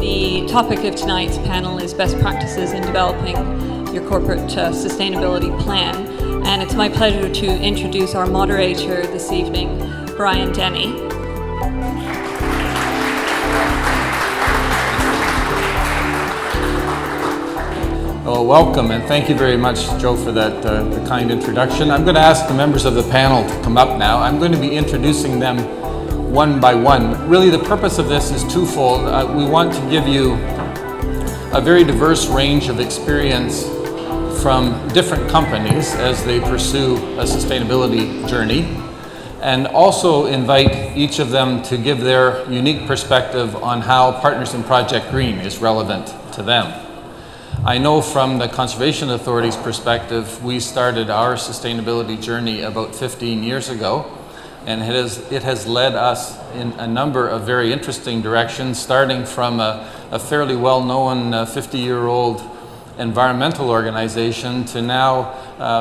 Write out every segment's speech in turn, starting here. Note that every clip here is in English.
The topic of tonight's panel is best practices in developing your corporate sustainability plan, and it's my pleasure to introduce our moderator this evening, Brian Denny. Well, welcome, and thank you very much, Joe, for that the kind introduction. I'm going to ask the members of the panel to come up now. I'm going to be introducing them one by one. Really, the purpose of this is twofold. We want to give you a very diverse range of experience from different companies as they pursue a sustainability journey, and also invite each of them to give their unique perspective on how Partners in Project Green is relevant to them. I know from the Conservation Authority's perspective, we started our sustainability journey about 15 years ago, and it has led us in a number of very interesting directions, starting from a fairly well-known 50-year-old environmental organization to now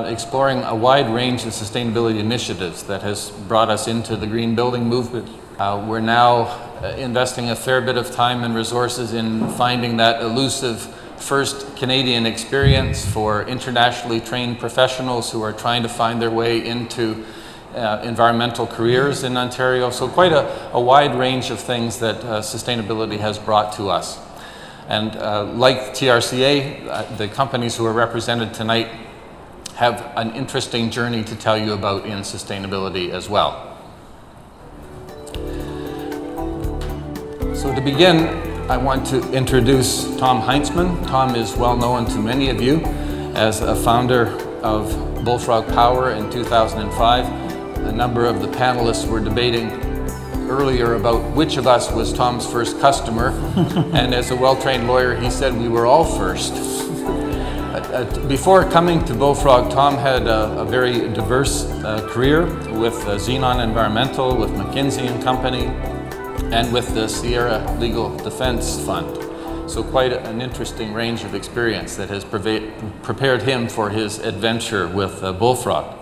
exploring a wide range of sustainability initiatives that has brought us into the green building movement. We're now investing a fair bit of time and resources in finding that elusive first Canadian experience for internationally trained professionals who are trying to find their way into environmental careers in Ontario. So quite a wide range of things that sustainability has brought to us. And like TRCA, the companies who are represented tonight have an interesting journey to tell you about in sustainability as well. So to begin, I want to introduce Tom Heintzman. Tom is well known to many of you as a founder of Bullfrog Power in 2005. A number of the panelists were debating earlier about which of us was Tom's first customer, and as a well-trained lawyer, he said we were all first. Before coming to Bullfrog, Tom had a very diverse career with Xenon Environmental, with McKinsey & Company, and with the Sierra Legal Defense Fund. So quite an interesting range of experience that has prepared him for his adventure with Bullfrog.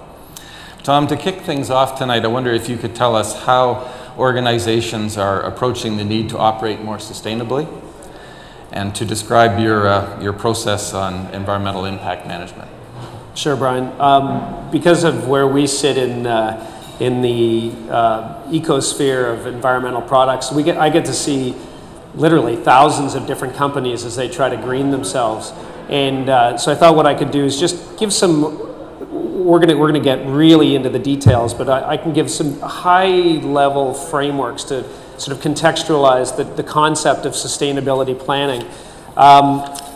Tom, to kick things off tonight, I wonder if you could tell us how organizations are approaching the need to operate more sustainably, and to describe your process on environmental impact management. Sure, Brian. Because of where we sit in the ecosphere of environmental products, I get to see literally thousands of different companies as they try to green themselves. And so I thought what I could do is just give some, we're gonna get really into the details, but I can give some high-level frameworks to sort of contextualize the concept of sustainability planning.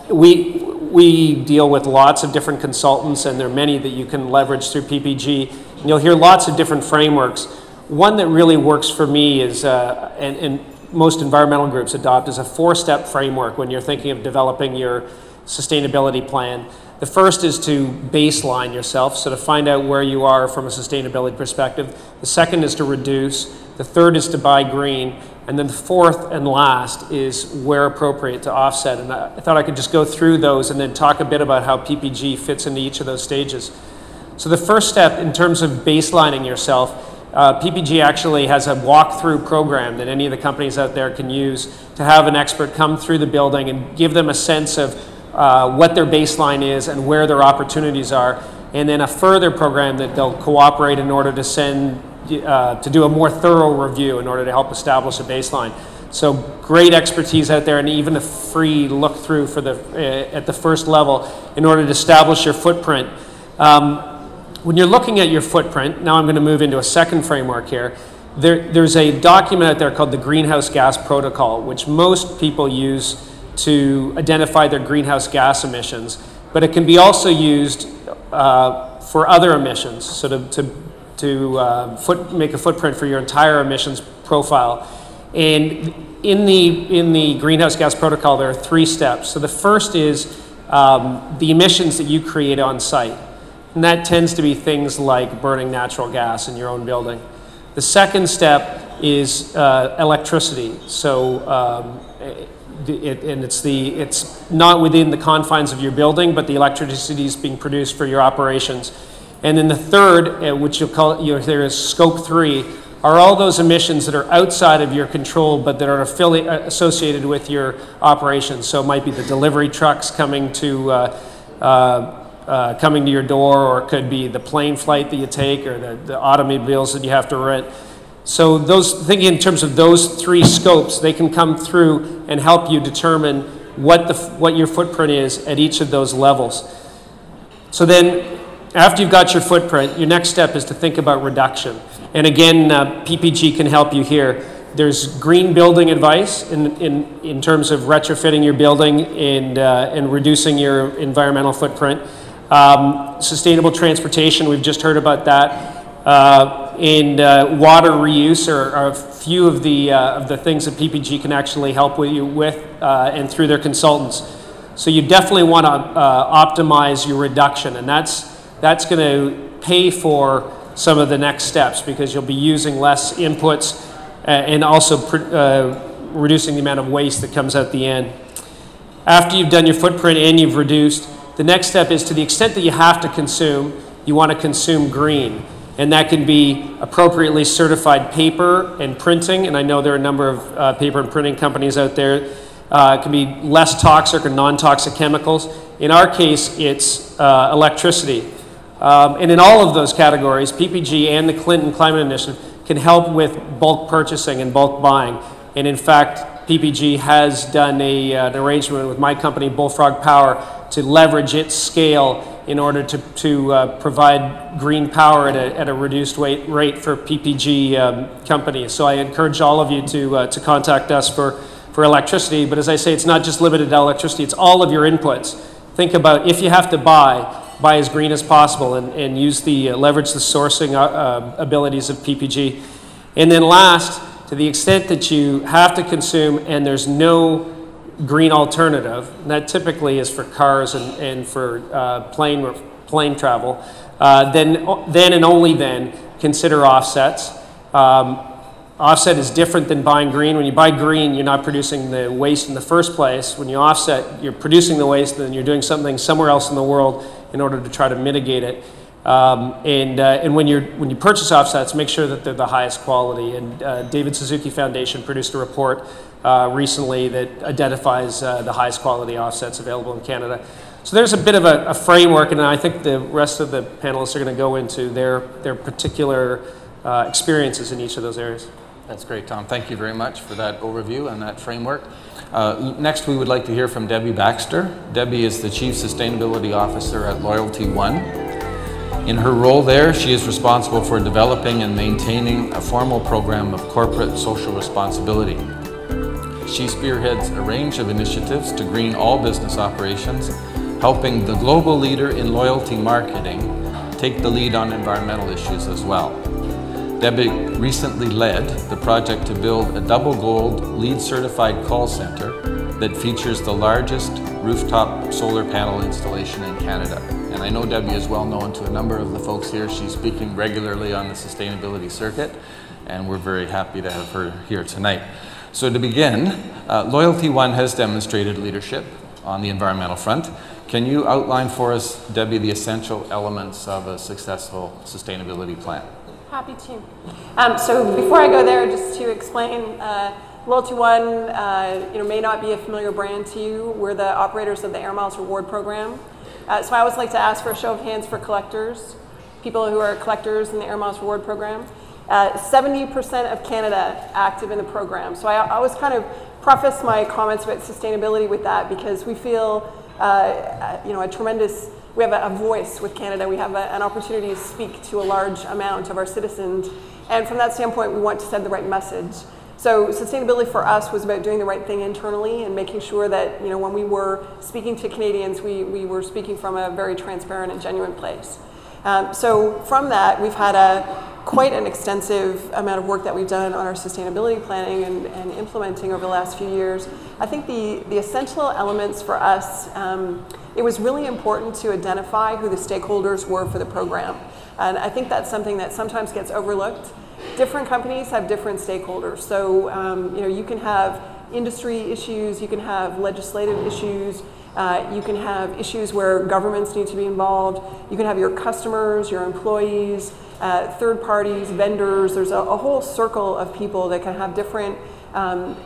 We deal with lots of different consultants, and there are many that you can leverage through PPG. And you'll hear lots of different frameworks. One that really works for me is, and most environmental groups adopt, is a four-step framework when you're thinking of developing your sustainability plan. The first is to baseline yourself, so to find out where you are from a sustainability perspective. The second is to reduce. The third is to buy green. And then the fourth and last is, where appropriate, to offset. And I thought I could just go through those and then talk a bit about how PPG fits into each of those stages. So the first step in terms of baselining yourself, PPG actually has a walkthrough program that any of the companies out there can use to have an expert come through the building and give them a sense of what their baseline is and where their opportunities are, and then a further program that they'll cooperate in order to send to do a more thorough review in order to help establish a baseline. So great expertise out there, and even a free look through for at the first level in order to establish your footprint. When you're looking at your footprint, now I'm going to move into a second framework here. There's a document out there called the Greenhouse Gas Protocol, which most people use to identify their greenhouse gas emissions, but it can be also used for other emissions, so to make a footprint for your entire emissions profile. And in the Greenhouse Gas Protocol, there are three steps. So the first is the emissions that you create on site. And that tends to be things like burning natural gas in your own building. The second step is electricity. So it's not within the confines of your building, but the electricity is being produced for your operations. And then the third, which you'll there is scope 3, are all those emissions that are outside of your control but that are associated with your operations. So it might be the delivery trucks coming to your door, or it could be the plane flight that you take, or the automobiles that you have to rent. So thinking in terms of those three scopes, they can come through and help you determine what your footprint is at each of those levels. So then, after you've got your footprint, your next step is to think about reduction. And again, PPG can help you here. There's green building advice in terms of retrofitting your building and reducing your environmental footprint. Sustainable transportation, we've just heard about that. And water reuse are a few of the things that PPG can actually help you with and through their consultants. So you definitely want to optimize your reduction, and that's going to pay for some of the next steps, because you'll be using less inputs and also reducing the amount of waste that comes out the end. After you've done your footprint and you've reduced, the next step is, to the extent that you have to consume, you want to consume green. And that can be appropriately certified paper and printing, and I know there are a number of paper and printing companies out there. It can be less toxic or non-toxic chemicals. In our case, it's electricity. And in all of those categories, PPG and the Clinton Climate Initiative can help with bulk purchasing and bulk buying. And in fact, PPG has done an arrangement with my company, Bullfrog Power, to leverage its scale in order to provide green power at a reduced rate for PPG companies. So I encourage all of you to contact us for electricity. But as I say, it's not just limited to electricity, it's all of your inputs. Think about, if you have to buy as green as possible, and use leverage the sourcing abilities of PPG. And then last, to the extent that you have to consume and there's no green alternative, and that typically is for cars and for plane travel, then and only then consider offsets. Offset is different than buying green. When you buy green, you're not producing the waste in the first place. When you offset, you're producing the waste, and you're doing something somewhere else in the world in order to try to mitigate it. And when you purchase offsets, make sure that they're the highest quality. And David Suzuki Foundation produced a report recently that identifies the highest quality offsets available in Canada. So there's a bit of a framework, and I think the rest of the panelists are going to go into their particular experiences in each of those areas. That's great, Tom. Thank you very much for that overview and that framework. Next, we would like to hear from Debbie Baxter. Debbie is the Chief Sustainability Officer at Loyalty One. In her role there, she is responsible for developing and maintaining a formal program of corporate social responsibility. She spearheads a range of initiatives to green all business operations, helping the global leader in loyalty marketing take the lead on environmental issues as well. Debbie recently led the project to build a double gold LEED certified call center that features the largest rooftop solar panel installation in Canada. And I know Debbie is well known to a number of the folks here. She's speaking regularly on the sustainability circuit, and we're very happy to have her here tonight. So to begin, Loyalty One has demonstrated leadership on the environmental front. Can you outline for us, Debbie, the essential elements of a successful sustainability plan? Happy to. So before I go there, just to explain, Loyalty One may not be a familiar brand to you. We're the operators of the Air Miles Reward Program. So I always like to ask for a show of hands for collectors, people who are collectors in the Air Miles Reward Program. 70% of Canada active in the program. So I always kind of preface my comments about sustainability with that, because we feel we have a voice with Canada. We have an opportunity to speak to a large amount of our citizens. And from that standpoint, we want to send the right message. So sustainability for us was about doing the right thing internally and making sure that when we were speaking to Canadians, we were speaking from a very transparent and genuine place. So from that, we've had quite an extensive amount of work that we've done on our sustainability planning and implementing over the last few years. I think the essential elements for us, it was really important to identify who the stakeholders were for the program. And I think that's something that sometimes gets overlooked. Different companies have different stakeholders. So you can have industry issues, you can have legislative issues, you can have issues where governments need to be involved, you can have your customers, your employees, third parties, vendors. There's a whole circle of people that can have different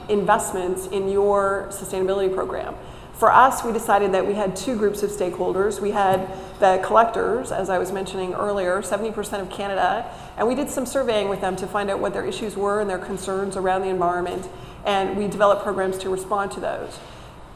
investments in your sustainability program. For us, we decided that we had two groups of stakeholders. We had the collectors, as I was mentioning earlier, 70% of Canada, and we did some surveying with them to find out what their issues were and their concerns around the environment, and we developed programs to respond to those.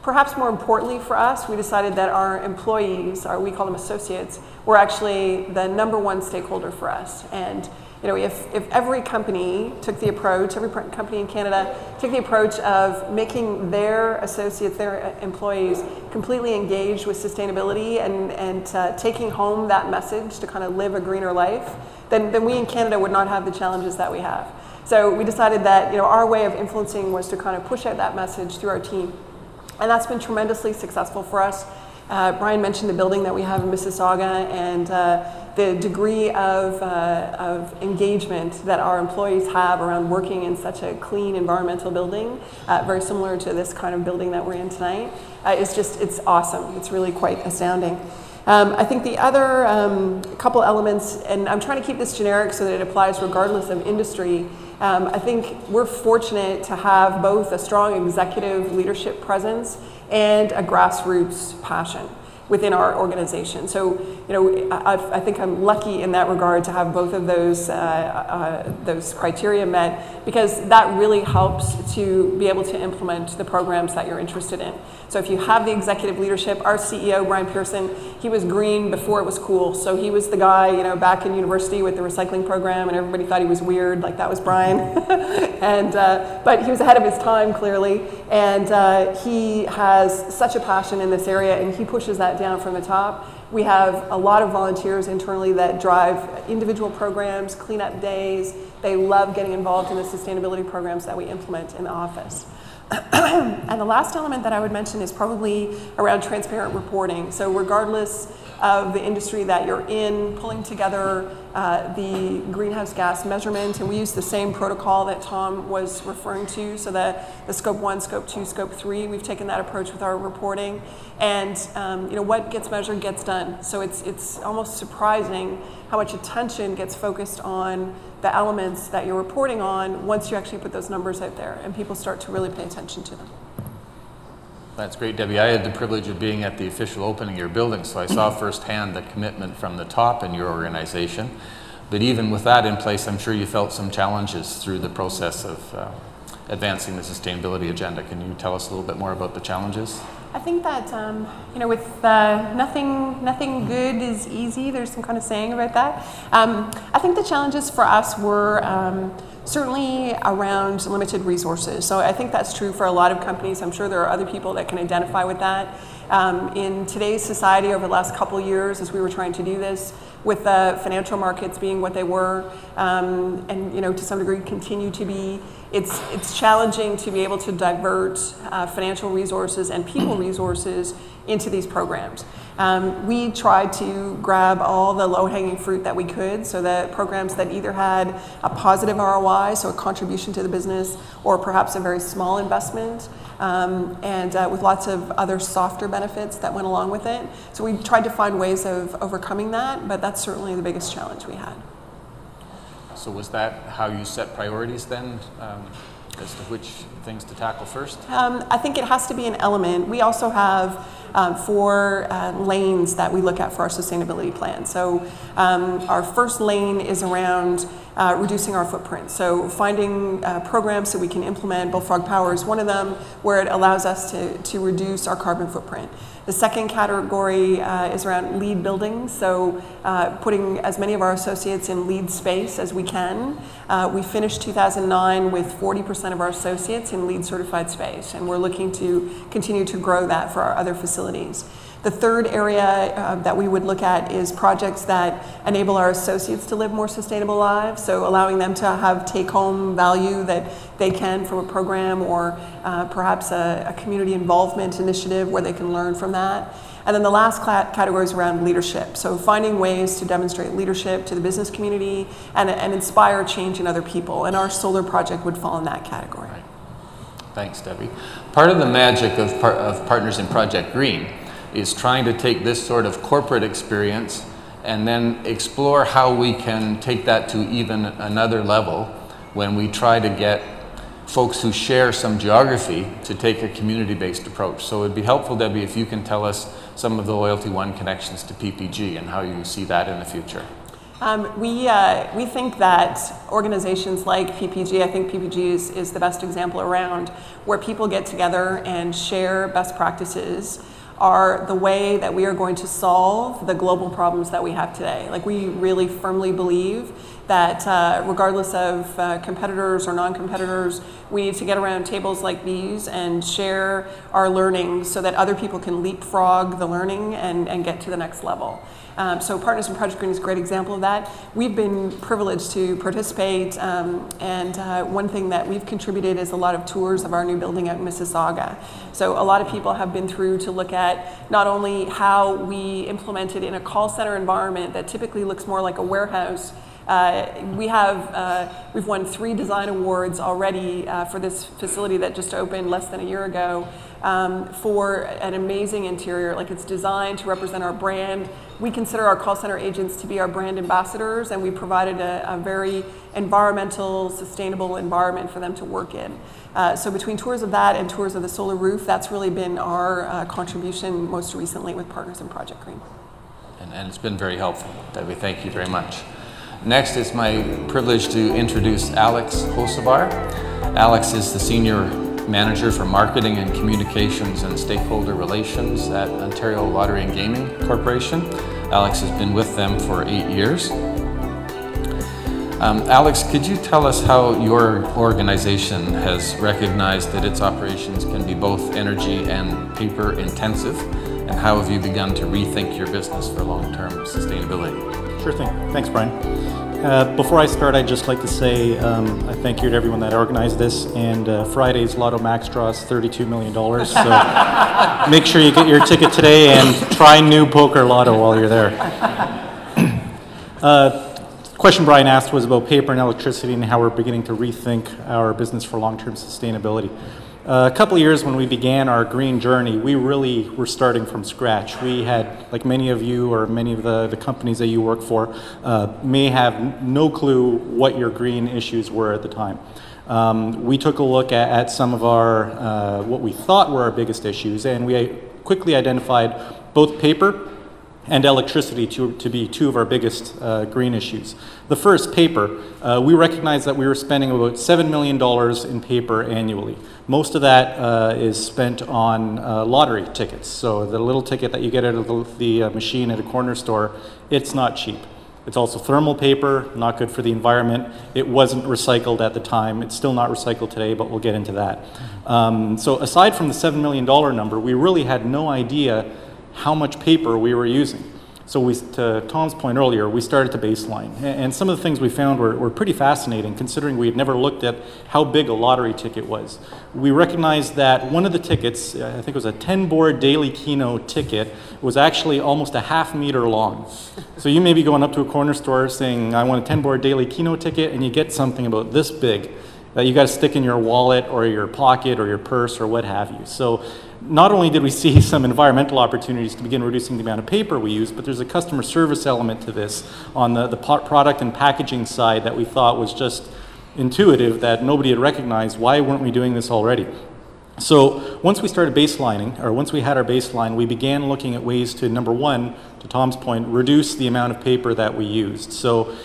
Perhaps more importantly for us, we decided that our employees, we call them associates, were actually the #1 stakeholder for us. And if every company took the approach, every company in Canada took the approach of making their associates, their employees, completely engaged with sustainability and taking home that message to kind of live a greener life, then we in Canada would not have the challenges that we have. So we decided that our way of influencing was to kind of push out that message through our team. And that's been tremendously successful for us. Brian mentioned the building that we have in Mississauga and the degree of engagement that our employees have around working in such a clean environmental building, very similar to this kind of building that we're in tonight, it's awesome. It's really quite astounding. I think the other couple elements, and I'm trying to keep this generic so that it applies regardless of industry, I think we're fortunate to have both a strong executive leadership presence and a grassroots passion within our organization. So, I think I'm lucky in that regard to have both of those criteria met, because that really helps to be able to implement the programs that you're interested in. So if you have the executive leadership, our CEO, Brian Pearson, he was green before it was cool. So he was the guy, back in university with the recycling program, and everybody thought he was weird, like that was Brian. But he was ahead of his time, clearly. And he has such a passion in this area, and he pushes that down from the top. We have a lot of volunteers internally that drive individual programs, cleanup days. They love getting involved in the sustainability programs that we implement in the office. And the last element that I would mention is probably around transparent reporting. So regardless of the industry that you're in, pulling together the greenhouse gas measurement, and we use the same protocol that Tom was referring to, so that the scope 1, scope 2, scope 3, we've taken that approach with our reporting. And what gets measured gets done. So it's almost surprising how much attention gets focused on the elements that you're reporting on once you actually put those numbers out there and people start to really pay attention to them. That's great, Debbie. I had the privilege of being at the official opening of your building, so I saw firsthand the commitment from the top in your organization. But even with that in place, I'm sure you felt some challenges through the process of advancing the sustainability agenda. Can you tell us a little bit more about the challenges? I think that, with nothing good is easy, there's some kind of saying about that. I think the challenges for us were certainly around limited resources. So I think that's true for a lot of companies. I'm sure there are other people that can identify with that. In today's society over the last couple of years, as we were trying to do this, with the financial markets being what they were, and to some degree continue to be, it's challenging to be able to divert financial resources and people resources into these programs. We tried to grab all the low-hanging fruit that we could, so that programs that either had a positive ROI, so a contribution to the business, or perhaps a very small investment, and with lots of other softer benefits that went along with it. So we tried to find ways of overcoming that, but that's certainly the biggest challenge we had. So was that how you set priorities then, as to which things to tackle first? I think it has to be an element. We also have 4 lanes that we look at for our sustainability plan. So our first lane is around reducing our footprint. So finding programs that we can implement. Bullfrog Power is one of them, where it allows us to reduce our carbon footprint. The second category is around LEED buildings, so putting as many of our associates in LEED space as we can. We finished 2009 with 40% of our associates in LEED certified space, and we're looking to continue to grow that for our other facilities. The third area that we would look at is projects that enable our associates to live more sustainable lives, so allowing them to have take-home value that they can from a program, or perhaps a community involvement initiative where they can learn from that. And then the last category is around leadership, so finding ways to demonstrate leadership to the business community and inspire change in other people, and our solar project would fall in that category. Right. Thanks, Debbie. Part of the magic of Partners in Project Green is trying to take this sort of corporate experience and then explore how we can take that to even another level when we try to get folks who share some geography to take a community-based approach. So it'd be helpful, Debbie, if you can tell us some of the Loyalty One connections to PPG and how you see that in the future. We think that organizations like PPG, I think PPG is the best example around, where people get together and share best practices, are the way that we are going to solve the global problems that we have today. Like, we really firmly believe that regardless of competitors or non-competitors, we need to get around tables like these and share our learnings so that other people can leapfrog the learning and get to the next level. So Partners in Project Green is a great example of that. We've been privileged to participate, and one thing that we've contributed is a lot of tours of our new building out in Mississauga. So a lot of people have been through to look at not only how we implemented in a call center environment that typically looks more like a warehouse. We've won 3 design awards already for this facility that just opened less than a year ago, for an amazing interior. Like, it's designed to represent our brand. We consider our call center agents to be our brand ambassadors, and we provided a very environmental, sustainable environment for them to work in. So between tours of that and tours of the solar roof, that's really been our contribution most recently with Partners in Project Green. And it's been very helpful, Debbie. Thank you very much. Next, it's my privilege to introduce Alex Hocevar. Alex is the Senior Manager for Marketing and Communications and Stakeholder Relations at Ontario Lottery and Gaming Corporation. Alex has been with them for 8 years. Alex, could you tell us how your organization has recognized that its operations can be both energy and paper intensive, and how have you begun to rethink your business for long-term sustainability? Sure thing. Thanks, Brian. Before I start, I'd just like to say I thank you to everyone that organized this, and Friday's Lotto Max draw is $32 million, so make sure you get your ticket today and try new poker lotto while you're there. The question Brian asked was about paper and electricity and how we're beginning to rethink our business for long-term sustainability. A couple of years when we began our green journey, we really were starting from scratch. We had, like many of you or many of the companies that you work for, may have no clue what your green issues were at the time. We took a look at some of our, what we thought were our biggest issues, and we quickly identified both paper and electricity to be 2 of our biggest green issues. The first, paper. We recognized that we were spending about $7 million in paper annually. Most of that is spent on lottery tickets. So the little ticket that you get out of the machine at a corner store, it's not cheap. It's also thermal paper, not good for the environment. It wasn't recycled at the time. It's still not recycled today, but we'll get into that. So aside from the $7 million number, we really had no idea how much paper we were using. So to Tom's point earlier, we started to baseline. And some of the things we found were pretty fascinating, considering we had never looked at how big a lottery ticket was. We recognized that one of the tickets, I think it was a 10-board daily Keno ticket, was actually almost a ½ meter long. So you may be going up to a corner store saying, I want a 10-board daily Keno ticket, and you get something about this big that you got to stick in your wallet or your pocket or your purse or what have you. So not only did we see some environmental opportunities to begin reducing the amount of paper we use, but there's a customer service element to this on the product and packaging side that we thought was just intuitive, that nobody had recognized. Why weren't we doing this already? So once we started baselining, or once we had our baseline, we began looking at ways to, number one, to Tom's point, reduce the amount of paper that we used. So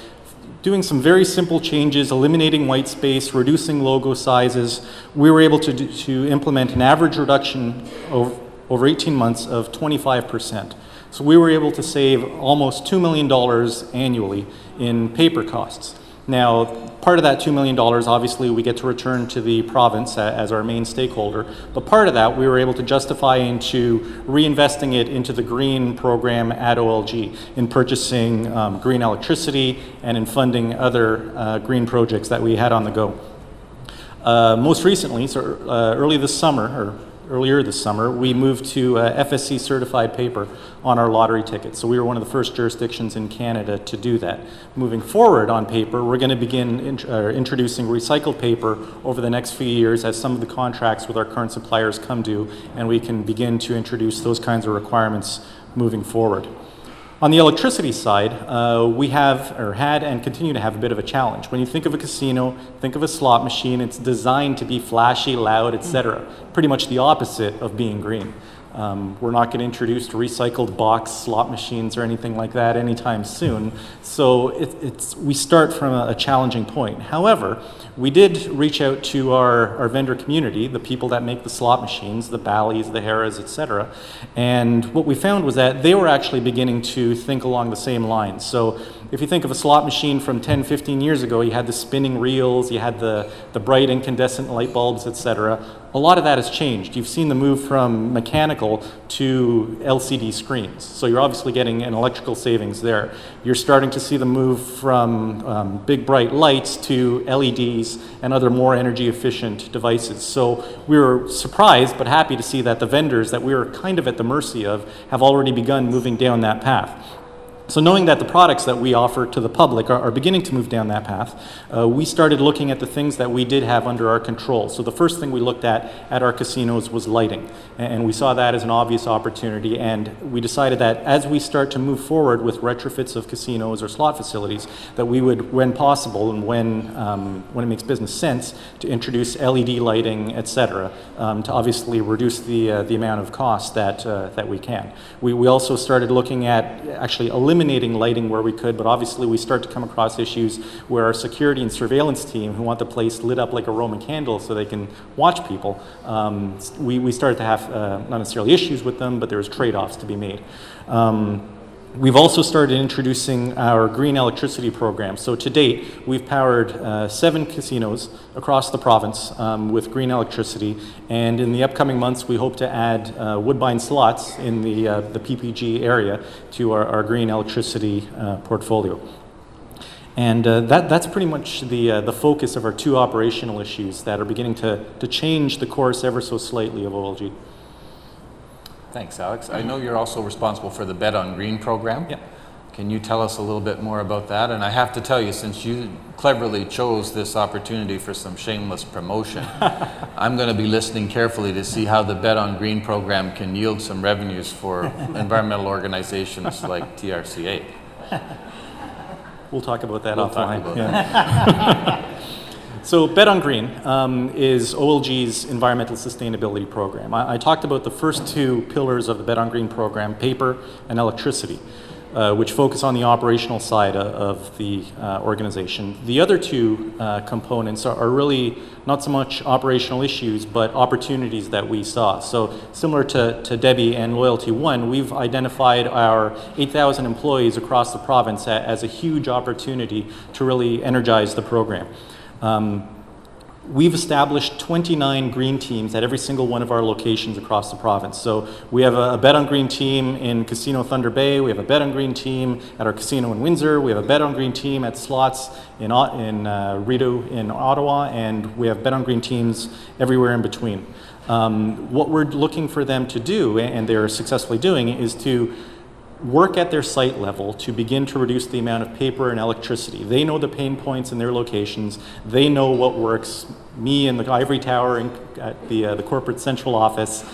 doing some very simple changes, eliminating white space, reducing logo sizes, we were able to implement an average reduction over 18 months of 25%. So we were able to save almost $2 million annually in paper costs. Now, part of that $2 million, obviously, we get to return to the province as our main stakeholder, but part of that we were able to justify into reinvesting it into the green program at OLG, in purchasing green electricity and in funding other green projects that we had on the go. Most recently, so earlier this summer, we moved to FSC certified paper on our lottery tickets. So we were one of the first jurisdictions in Canada to do that. Moving forward on paper, we're going to begin introducing recycled paper over the next few years as some of the contracts with our current suppliers come due, and we can begin to introduce those kinds of requirements moving forward. On the electricity side, we have, or had and continue to have a bit of a challenge. When you think of a casino, think of a slot machine, it's designed to be flashy, loud, etc. Pretty much the opposite of being green. We're not going to introduce recycled box slot machines or anything like that anytime soon. So we start from a challenging point. However, we did reach out to our vendor community, the people that make the slot machines, the Bally's, the Harrah's, etc. And what we found was that they were actually beginning to think along the same lines. So if you think of a slot machine from 10, 15 years ago, you had the spinning reels, you had the bright incandescent light bulbs, etc. A lot of that has changed. You've seen the move from mechanical to LCD screens. So you're obviously getting an electrical savings there. You're starting to see the move from big bright lights to LEDs and other more energy efficient devices. So we were surprised but happy to see that the vendors that we were kind of at the mercy of have already begun moving down that path. So knowing that the products that we offer to the public are beginning to move down that path, we started looking at the things that we did have under our control. So the first thing we looked at our casinos was lighting. And we saw that as an obvious opportunity, and we decided that as we start to move forward with retrofits of casinos or slot facilities, that we would, when possible and when it makes business sense, to introduce LED lighting, etc., to obviously reduce the amount of cost that we can. We also started looking at actually eliminating lighting where we could, but obviously we start to come across issues where our security and surveillance team, who want the place lit up like a Roman candle so they can watch people, we started to have not necessarily issues with them, but there's trade-offs to be made. We've also started introducing our green electricity program. So to date, we've powered 7 casinos across the province with green electricity, and in the upcoming months we hope to add Woodbine slots in the PPG area to our green electricity portfolio. And that's pretty much the focus of our 2 operational issues that are beginning to change the course ever so slightly of OLG. Thanks, Alex. I know you're also responsible for the Bet on Green program. Yeah. Can you tell us a little bit more about that? And I have to tell you, since you cleverly chose this opportunity for some shameless promotion, I'm going to be listening carefully to see how the Bet on Green program can yield some revenues for environmental organizations like TRCA. We'll talk about that We'll offline. talk about that. So Bet on Green is OLG's environmental sustainability program. I talked about the first 2 pillars of the Bet on Green program, paper and electricity, which focus on the operational side of the organization. The other 2 components are really not so much operational issues, but opportunities that we saw. So similar to Debbie and Loyalty One, we've identified our 8,000 employees across the province as a huge opportunity to really energize the program. We've established 29 green teams at every single one of our locations across the province. So we have a Bet on Green team in Casino Thunder Bay, we have a Bet on Green team at our casino in Windsor, we have a Bet on Green team at slots in Rideau in Ottawa, and we have Bet on Green teams everywhere in between. What we're looking for them to do, and they're successfully doing, is to work at their site level to begin to reduce the amount of paper and electricity. They know the pain points in their locations. They know what works. Me in the ivory tower at the corporate central office,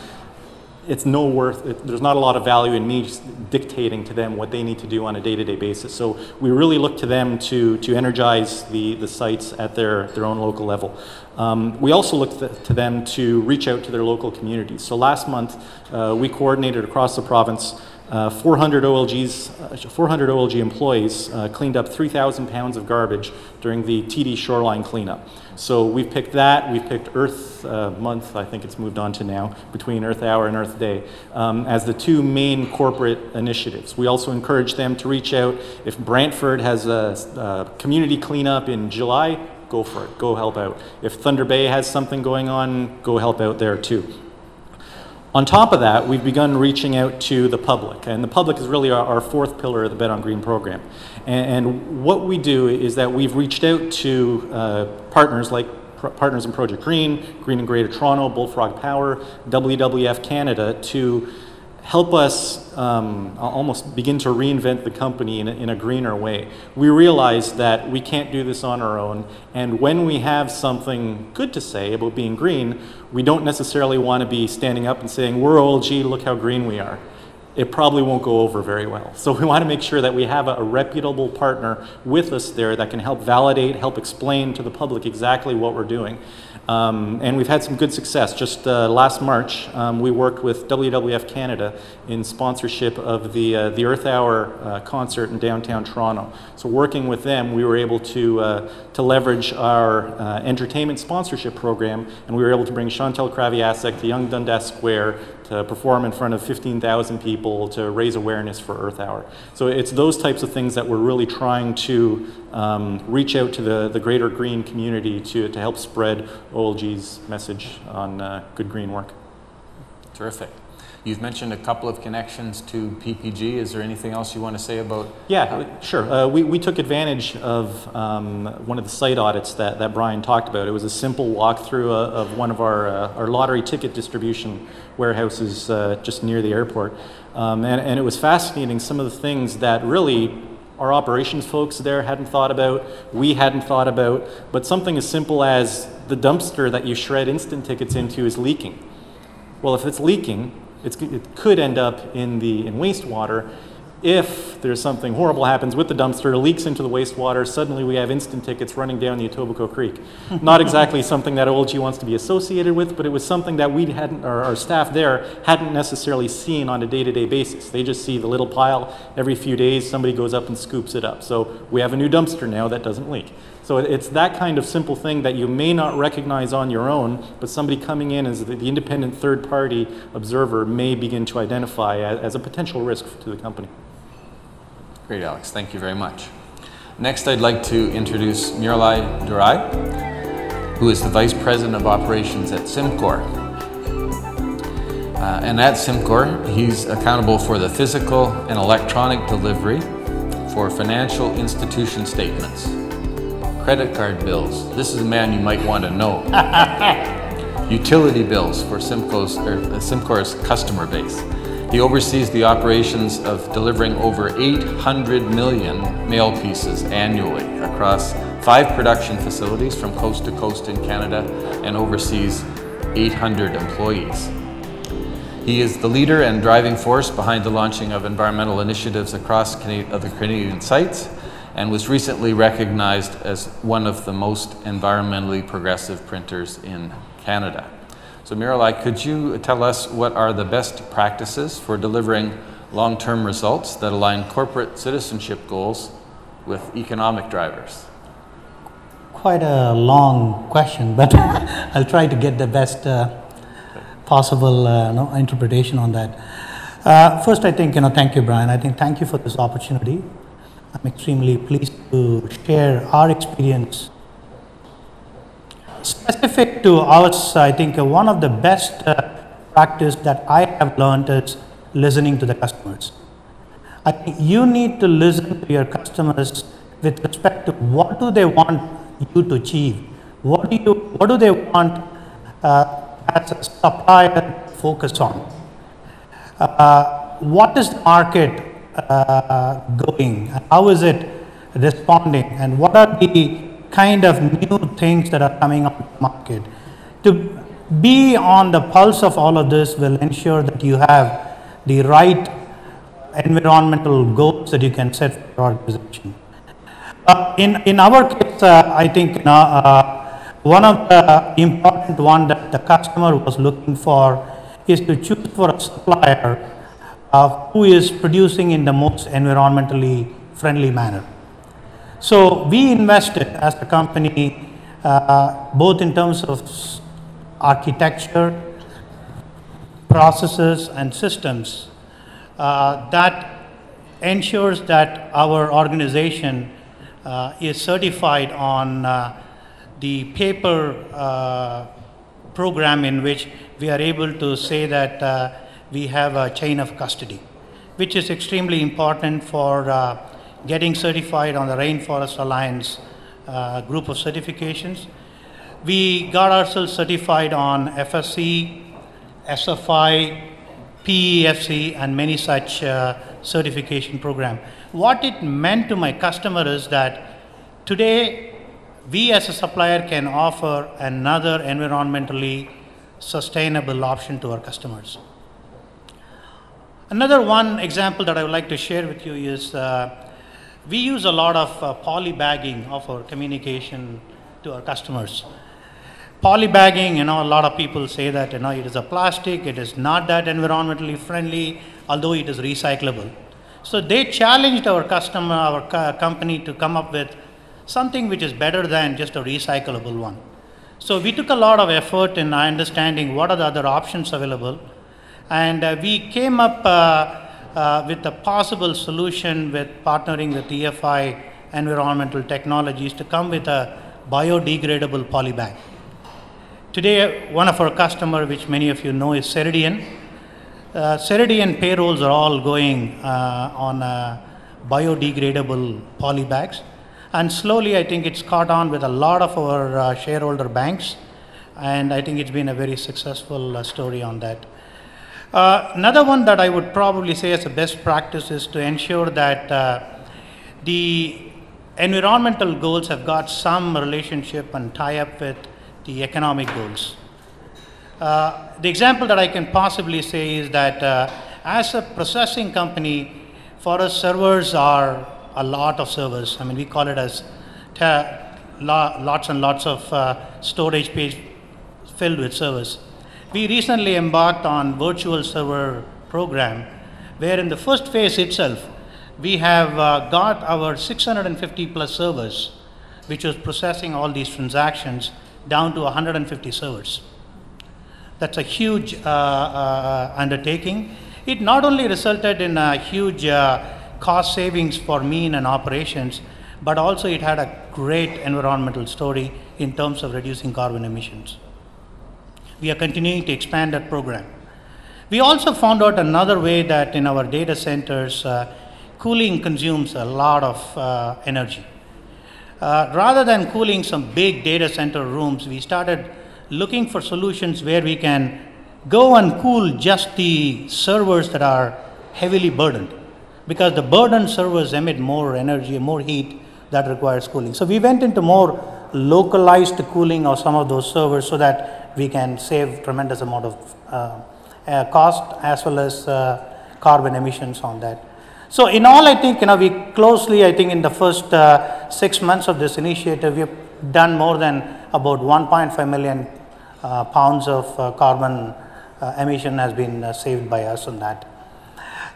there's not a lot of value in me just dictating to them what they need to do on a day-to-day basis. So we really look to them to energize the sites at their own local level. We also look to them to reach out to their local communities. So last month, we coordinated across the province 400 OLG employees cleaned up 3,000 pounds of garbage during the TD shoreline cleanup. So we've picked that, we've picked Earth Month, I think it's moved on to now, between Earth Hour and Earth Day, as the 2 main corporate initiatives. We also encourage them to reach out. If Brantford has a community cleanup in July, go for it, go help out. If Thunder Bay has something going on, go help out there too. On top of that, we've begun reaching out to the public, and the public is really our 4th pillar of the Bet on Green program. And what we do is that we've reached out to partners like Partners in Project Green, Green in Greater Toronto, Bullfrog Power, WWF Canada, to help us almost begin to reinvent the company in a greener way. We realize that we can't do this on our own, and when we have something good to say about being green, we don't necessarily want to be standing up and saying, we're OLG, look how green we are. it probably won't go over very well. So we want to make sure that we have a reputable partner with us there that can help validate, help explain to the public exactly what we're doing. And we've had some good success. Just last March, we worked with WWF Canada in sponsorship of the Earth Hour concert in downtown Toronto. So working with them, we were able to leverage our entertainment sponsorship program, and we were able to bring Chantal Kraviasek to Yonge Dundas Square to perform in front of 15,000 people to raise awareness for Earth Hour. So it's those types of things that we're really trying to reach out to the greater green community to help spread OLG's message on good green work. Terrific. You've mentioned a couple of connections to PPG. Is there anything else you want to say about? Yeah, sure. We took advantage of one of the site audits that Brian talked about. It was a simple walkthrough of one of our lottery ticket distribution warehouses just near the airport. And it was fascinating, some of the things that really our operations folks there hadn't thought about, we hadn't thought about, but something as simple as the dumpster that you shred instant tickets into is leaking. Well, if it's leaking, it could end up in wastewater. If there's something horrible happens with the dumpster, it leaks into the wastewater, suddenly we have instant tickets running down the Etobicoke Creek. Not exactly something that OLG wants to be associated with, but it was something that we hadn't, or our staff there hadn't necessarily seen on a day-to-day basis. They just see the little pile every few days, somebody goes up and scoops it up. So we have a new dumpster now that doesn't leak. So it's that kind of simple thing that you may not recognize on your own, but somebody coming in as the independent third-party observer may begin to identify as a potential risk to the company. Great, Alex. Thank you very much. Next, I'd like to introduce Miralai Durai, who is the Vice President of Operations at SimCorp. And at SimCorp, he's accountable for the physical and electronic delivery for financial institution statements, credit card bills. This is a man you might want to know. Utility bills for SimCorp's customer base. He oversees the operations of delivering over 800 million mail pieces annually across 5 production facilities from coast to coast in Canada and oversees 800 employees. He is the leader and driving force behind the launching of environmental initiatives across the Canadian sites, and was recently recognized as one of the most environmentally progressive printers in Canada. So Miralai, could you tell us what are the best practices for delivering long-term results that align corporate citizenship goals with economic drivers? Quite a long question, but I'll try to get the best possible interpretation on that. First, I think, thank you, Brian. I think thank you for this opportunity. I'm extremely pleased to share our experience. Specific to us, I think one of the best practice that I have learned is listening to the customers. I think you need to listen to your customers with respect to what do they want you to achieve. What do they want as a supplier to focus on? What is the market going? How is it responding? And what are the kind of new things that are coming on the market? To be on the pulse of all of this will ensure that you have the right environmental goals that you can set for your organization. In our case, I think one of the important one that the customer was looking for is to choose for a supplier who is producing in the most environmentally friendly manner. So we invested as a company both in terms of architecture, processes and systems that ensures that our organization is certified on the paper program in which we are able to say that we have a chain of custody, which is extremely important for getting certified on the Rainforest Alliance group of certifications. We got ourselves certified on FSC, SFI, PEFC, and many such certification program. What it meant to my customer is that today we as a supplier can offer another environmentally sustainable option to our customers. Another one example that I would like to share with you is we use a lot of polybagging of our communication to our customers. Polybagging, a lot of people say that, it is a plastic, it is not that environmentally friendly, although it is recyclable. So they challenged our customer, our company to come up with something which is better than just a recyclable one. So we took a lot of effort in understanding what are the other options available, and we came up with a possible solution with partnering with EFI Environmental Technologies to come with a biodegradable polybag. Today, one of our customers, which many of you know, is Ceridian. Ceridian payrolls are all going on biodegradable polybags. And slowly, I think it's caught on with a lot of our shareholder banks. And I think it's been a very successful story on that. Another one that I would probably say as a best practice is to ensure that the environmental goals have got some relationship and tie up with the economic goals. The example that I can possibly say is that as a processing company, for us servers are a lot of servers. I mean, we call it as lots and lots of storage space filled with servers. We recently embarked on virtual server program, where in the first phase itself, we have got our 650 plus servers, which was processing all these transactions, down to 150 servers. That's a huge undertaking. It not only resulted in a huge cost savings for me in operations, but also it had a great environmental story in terms of reducing carbon emissions. We are continuing to expand that program. We also found out another way that in our data centers, cooling consumes a lot of energy. Rather than cooling some big data center rooms, we started looking for solutions where we can go and cool just the servers that are heavily burdened, because the burdened servers emit more energy, more heat that requires cooling. So we went into more localized cooling of some of those servers so that we can save tremendous amount of cost as well as carbon emissions on that. So in all, I think, we closely, I think in the first 6 months of this initiative, we've done more than about 1.5 million pounds of carbon emission has been saved by us on that.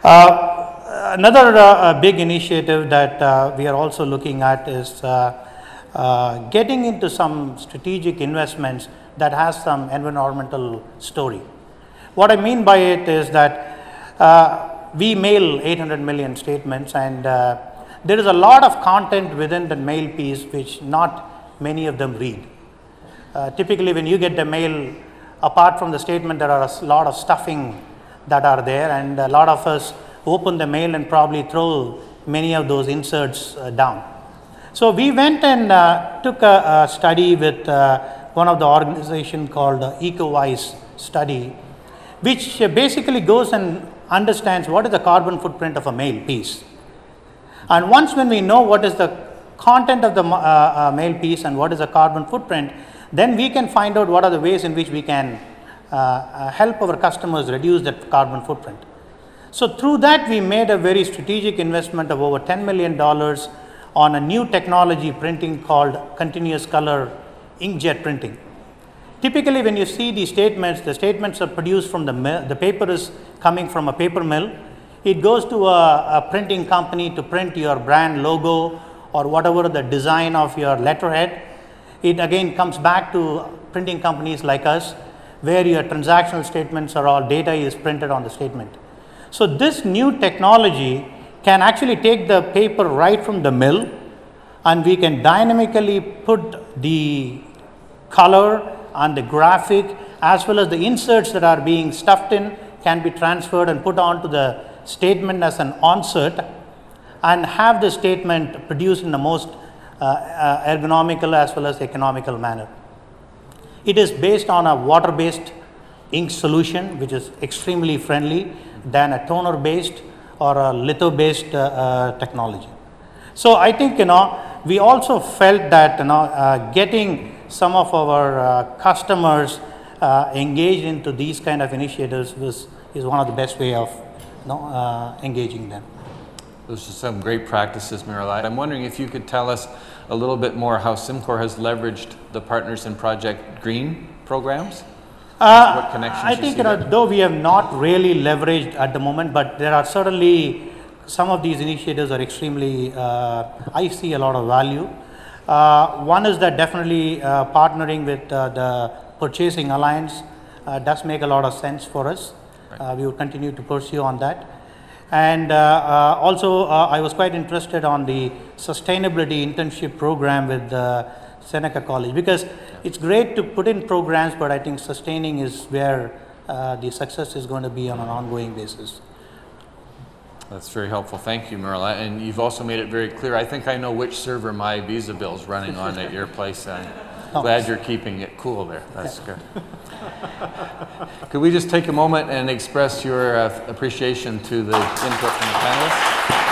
Another big initiative that we are also looking at is getting into some strategic investments that has some environmental story. What I mean by it is that we mail 800 million statements, and there is a lot of content within the mail piece which not many of them read. Typically, when you get the mail, apart from the statement, there are a lot of stuffing that are there, and a lot of us open the mail and probably throw many of those inserts down. So we went and took a study with one of the organization called Eco-Wise study, which basically goes and understands what is the carbon footprint of a mail piece. And once when we know what is the content of the mail piece and what is the carbon footprint, then we can find out what are the ways in which we can help our customers reduce that carbon footprint. So through that, we made a very strategic investment of over $10 million on a new technology printing called continuous color inkjet printing. Typically, when you see the statements are produced from the mill, the paper is coming from a paper mill. It goes to a printing company to print your brand logo or whatever the design of your letterhead. It again comes back to printing companies like us, where your transactional statements are all data is printed on the statement. So this new technology can actually take the paper right from the mill, and we can dynamically put the color and the graphic as well as the inserts that are being stuffed in can be transferred and put onto the statement as an onsert, and have the statement produced in the most ergonomical as well as economical manner. It is based on a water-based ink solution, which is extremely friendly than a toner-based or a litho-based technology. So I think, we also felt that, getting some of our customers engaged into these kind of initiatives is one of the best way of engaging them. Those are some great practices, Miralai. I'm wondering if you could tell us a little bit more how SimCorp has leveraged the Partners in Project Green programs? What connections I you think see there? though we have not really leveraged at the moment, but there are certainly some of these initiatives are extremely, I see a lot of value. One is that definitely partnering with the Purchasing Alliance does make a lot of sense for us. Right. We will continue to pursue on that. And also I was quite interested on the sustainability internship program with Seneca College, because it's great to put in programs, but I think sustaining is where the success is going to be on an ongoing basis. That's very helpful. Thank you, Mirla. And you've also made it very clear. I think I know which server my Visa bill's running on at your place. I'm glad you're keeping it cool there. That's good. Could we just take a moment and express your appreciation to the input from the panelists?